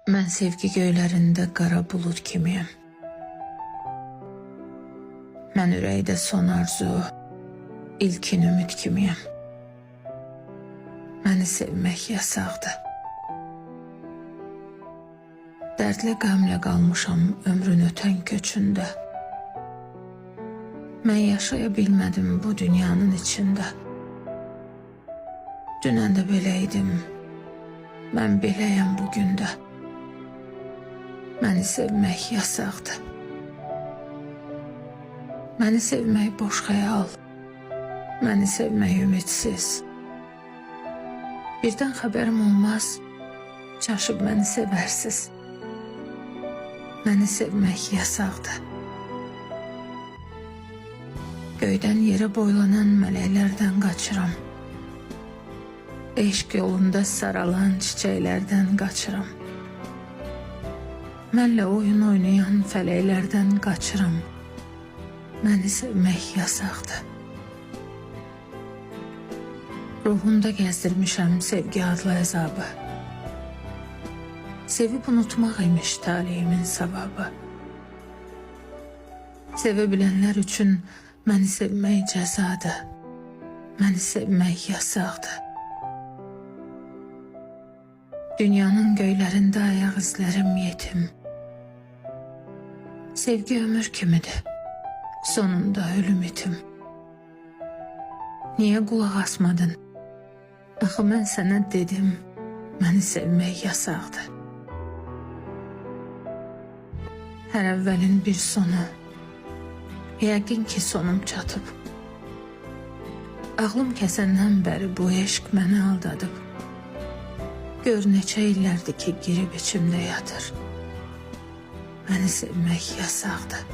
Mən sevgi göylərində qara bulud kimiyəm. Mən ürəkdə son arzu, ilkin ümid kimiyəm. Məni sevmək yasaqdır. Dərdlə qəmlə qalmışam ömrün ötən köçündə. Mən yaşaya bilmədim bu dünyanın içində. Dünən də beləydim, mən beləyəm bugün də. Məni sevmək yasaqdır. Məni sevmək boş xəyal, məni sevmək ümidsiz. Birdən xəbərim olmaz, çaşıb məni sevərsiz. Məni sevmək yasaqdır. Göydən yerə boylanan mələklərdən qaçıram. Eşq yolunda saralan çiçəklərdən qaçıram. Mənlə oyun oynayan fələklərdən qaçıram. Məni sevmək yasaqdır. Ruhumda gəzdirmişəm sevgi adlı əzabı. Sevib unutmaq imiş taleyimin savabı. Sevə bilənlər üçün məni sevmək cəzadır. Məni sevmək yasaqdır. Dünyanın göylərində ayaq izlərim yetim. Sevgi ömür kimidir, sonunda ölüm itim. Niyə qulaq asmadın? Axı mən sənə dedim, məni sevmək yasaqdır. Hər əvvəlin bir sonu, yəqin ki sonum çatıb. Ağlım kəsəndən bəri bu eşq məni aldadıb. Gör neçə illərdir ki girib içimdə yatır. Məni sevmək yasaqdır.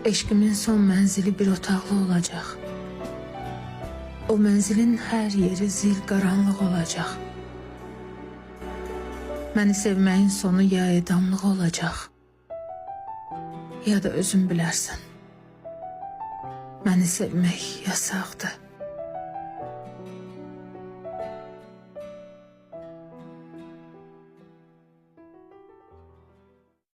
Eşqimin son mənzili bir otaqlı olacaq. O mənzilin hər yeri zil qaranlıq olacaq. Məni sevməyin sonu ya edamlıq olacaq, ya da özün bilərsən. Məni sevmək yasaqdır.